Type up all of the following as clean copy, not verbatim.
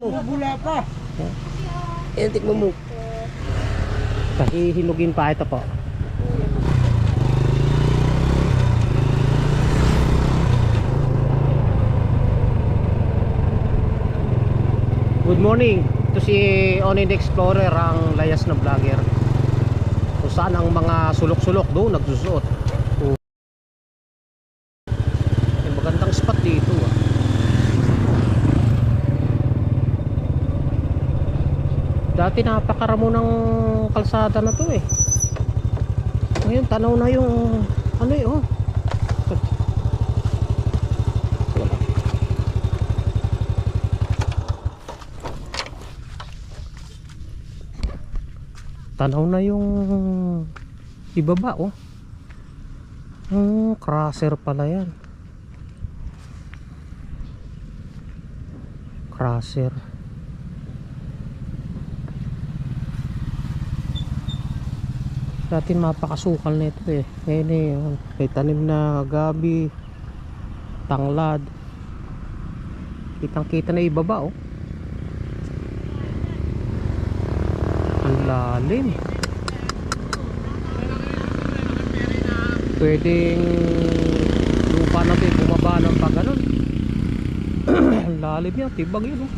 Bubula pa. Ayan, tikman mo. Hinugin pa ito po. Good morning. Ito si Onid Explorer, ang layas na vlogger. Kung saan ang mga sulok-sulok doon nagsusuot. Magandang spot dito ah. Dati napakaramo ng kalsada na to eh. Ngayon tanaw na yung ano eh oh. Tanaw na yung ibaba oh. Crusher pala yan. Crusher. Dati mapakasukal nito eh. Ngayon eh, may tanim na gabi, tanglad. Kitang kita na ibaba oh. Ang lalim. Pwedeng lupa natin bumaba ng pag ganun. Ang lalim yan, tibag yun oh.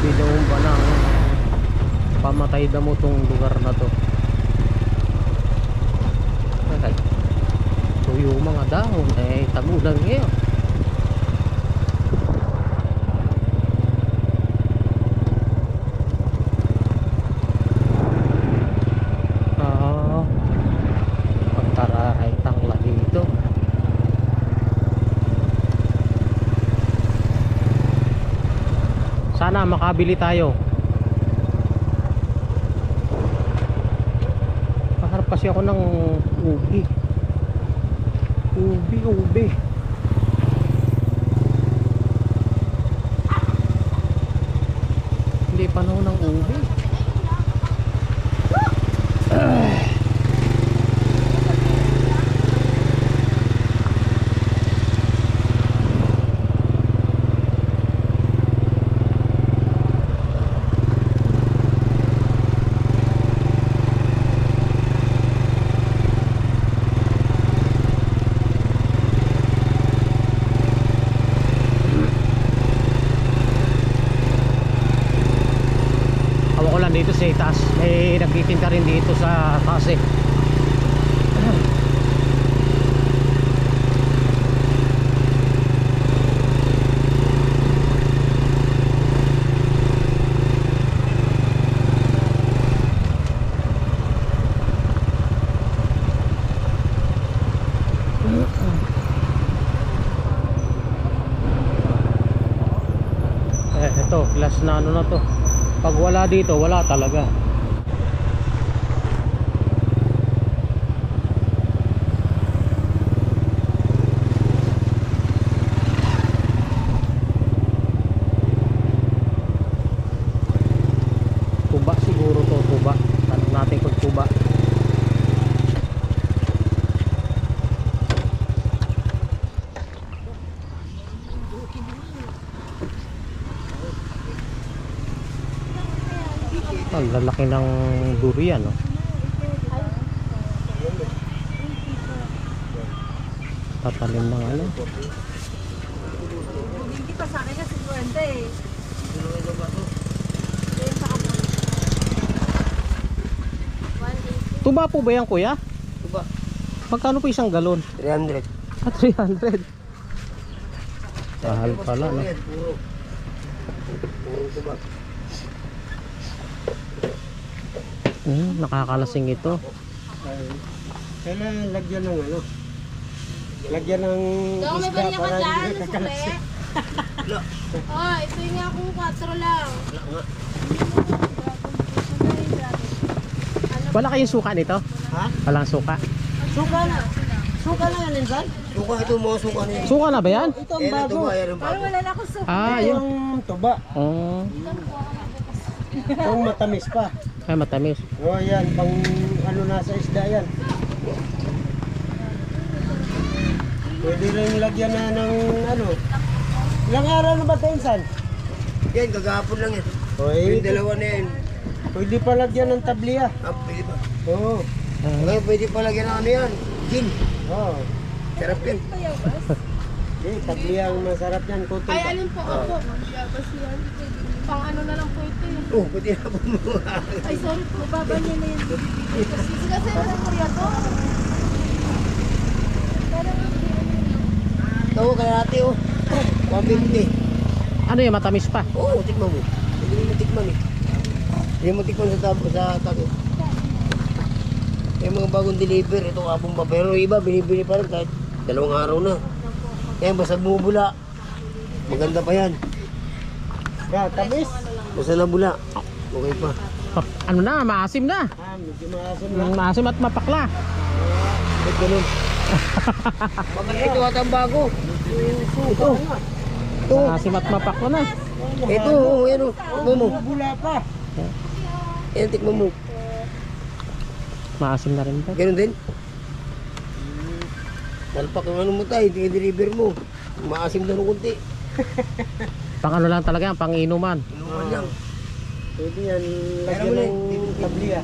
Bidong ba ng pamatay damo tong lugar na to. Okay. So yung mga dahon eh tagulan ngayon. Pagtarahay tangla dito. Sana makabili tayo. Paharap kasi ako ng ubi. Ubi. Hindi panahon ng ubi. Dito sa taas may nagtitinda rin dito sa taas eh. Ito class na ano na to. Pag wala dito, wala talaga. Tuba siguro to, tuba. Tanong natin kung tuba. Ang lalaki ng durian, no? Tatalim ng ano. Bumili pa sa akin kasi 50 eh. Tuba po ba yan, kuya? Tuba. Magkano po isang galon? 300. Ah, 300. Mahal pala, no? Puro. Puro tuba. Nakakalasing ito. Kailangan lagyan ng ano? Lagyan ng Dong, may isda bali ka para dyan, hindi sukle. kakalasing. Oh, ito yung nga kung 4 lang. Wala kayong suka nito? Ha? Walang suka. Suka na. Suka na yan, Insan? Suka ito, mga suka na yan. Suka na ba yan? Ito ang bago. Yan ang Parang bago. wala na akong sukle. Ah, Ito yun. ang tuba. Oh, Itong matamis pa. ay matamis. O yan, pang ano nasa isda yan. Pwede rin lagyan na ng ano. Ilang araw na ba ito, Insan? Yan, kagahapon lang yan. O, Yung dalawa na yan. pwede pa lagyan ng tabliya. Ah, pwede pa. Oo. Ngayon, pwede pa lagyan ng ano yan. Gin. Oo. Sarap yan. Eh, tabliya ang masarap yan. Kutol Ay, pa. alin po ako. Masyabas yan. Pang ano na lang po ito eh. Oh, pwede na po mo. Ay, sorry po. Baba niya na yun. Kasi ano po yan to? Ito, kaya ate oh. 150. Ano yung matamis pa? Oo, tikman mo. Hindi mo tikman eh. Hindi mo tikman sa tago. Yung mga bagong deliver, ito kapong pa. Pero iba, binibili pa rin kahit 2 araw na. Yan, basta bumubula. Maganda pa yan. Yeah, tamis. Basta nabula. Okay pa. Ano na, maasim na. Ah, medyo maasim na. Maasim at mapakla. Ba't ganun? Bakit ito at ang bago? Ito. Ito. Maasim at mapakla na. Ito, oh, yan oh. Tikman mo. Bula pa. Yan, tikman mo. Maasim na rin ito. Ganun din. Talpak ang ano mo tayo, deliver mo. Maasim na ng kunti. Pang ano lang talaga yan, pang inuman. Inuman lang. Pwede yan. Pero Lagyan mo ng tabliya.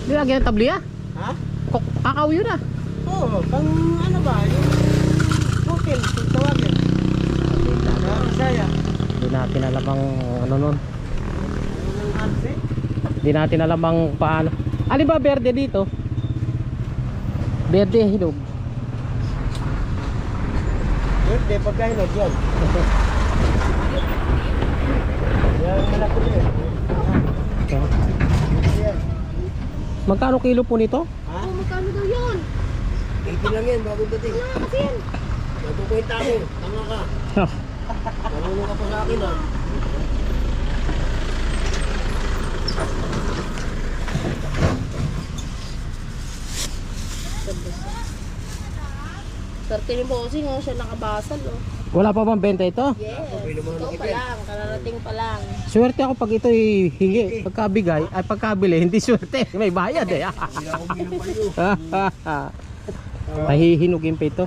Nilagyan ng tabliya? Ha? Kakao yun ah. Oo, pang ano ba? Yung cooking, kung tawagin. Sa Bisaya. Hindi natin alam ang ano nun. Yung alse. Hindi natin alam ang paano. Alin ba berde dito? Berde, hinog. Hindi, pagkahinog yan. Yan, malaki din. So, Yan. magkano kilo po nito? Ha? Oh, magkano daw yun? 80 lang yan, bago dating. Kasi yan. Natukwenta mo, tanga ka. Marunong ka pa sa akin ah. Sarte rin po kasi nga siya nakabasal oh. Wala pa bang benta ito? Yes. Ito pa lang. Kararating pa lang. Swerte ako pag ito hingi. Pagkabigay, ay pagkabili, hindi swerte. May bayad eh. Pahihinugin pa ito.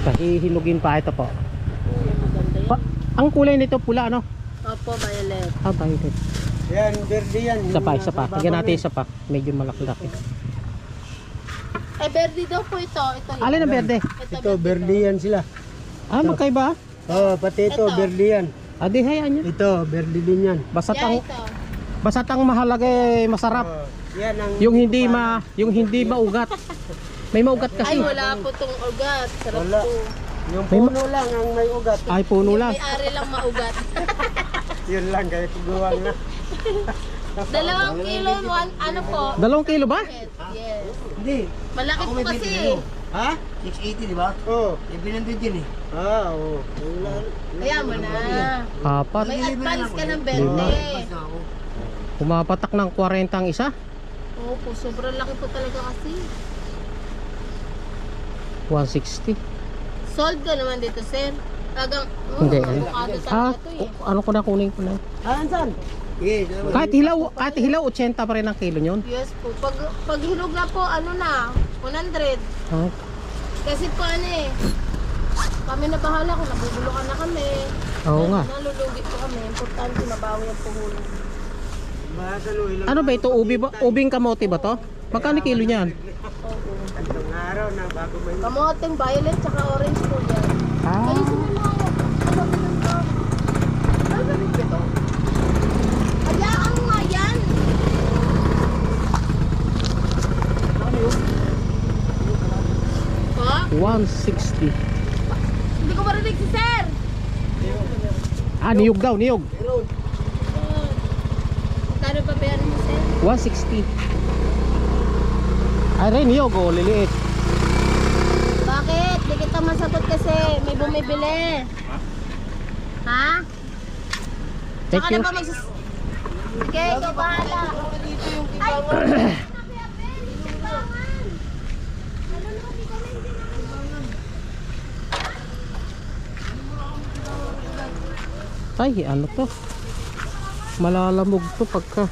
Pahihinugin pa ito po. Maganda yan. Ang kulay nito pula ano? Opo, violet. Ah, violet. Yan, verde yan. Isa pa, isa pa. Yung Tignan natin nasa isa pa. Medyo malaki-laki. Ay, verde daw po ito. Ito yun. Alin ang berde? baba. Ito, verde yan sila. Ah, magkaiba? Oo, pati ito, Ito. verde yan. Ah, di hayaan nyo. Ito, verde din yan. Basta't Yeah, ang, ito. basta't ang mahalaga eh, masarap. Oo, yan ang... Yung hindi maugat. May maugat kasi. Ay, wala po itong ugat. Sarap Wala. po. Yung puno lang ang may ugat. Ay, puno lang. May ari lang maugat. Yun lang, kaya tuguan na. 2 kilo, ano po? 2 kilo ba? Yes. Hindi. Malaki Ako po may kasi. bibili mo. Ha? 680, di ba? Oo. Ibinandid yun eh. Oo. Kaya mo na. Apat. May advance ka ng Lima. 20. Mas na ako. Pumapatak ng 40 ang isa. Opo, sobrang laki po talaga kasi. 160. Sold ka naman dito, sir. Tagang, Hindi. avocado Ah, talaga to eh. ano ko na kunin ko na. Ah, saan? Sige, dalawa. Kahit hilaw 80 pa rin ang kilo nyon. Yes po. Pag hinog na po, ano na, 100. Ah, Kasi po ano eh, Kami na bahala kung nabubulukan na kami. Oo nga. Nalulugi po kami. Importante mabawi ang puhunan. Bahasalo ilang Ano ba ito? Ubi ba? Ubing kamote ba to? Magkano kilo niyan? Oo. tatlong araw na bago may Kamoteng violet tsaka orange po yan. Ah. Kayo sumama. Ano ba ito? Ano ba ito? Hayaan nga yan. Pa? 160. Hindi ko marinig si sir. Ah, niyog daw, niyog. Magkano pa bayaran mo sir? 160. Ay, rin, niyog, oh, liliit. Bakit? Di kita masagot kasi may bumibili. Ha? Thank Tsaka you. na ba magsus... Okay, ikaw bahala. dito yung Ay! Ay, ano to? Malalamog to pagka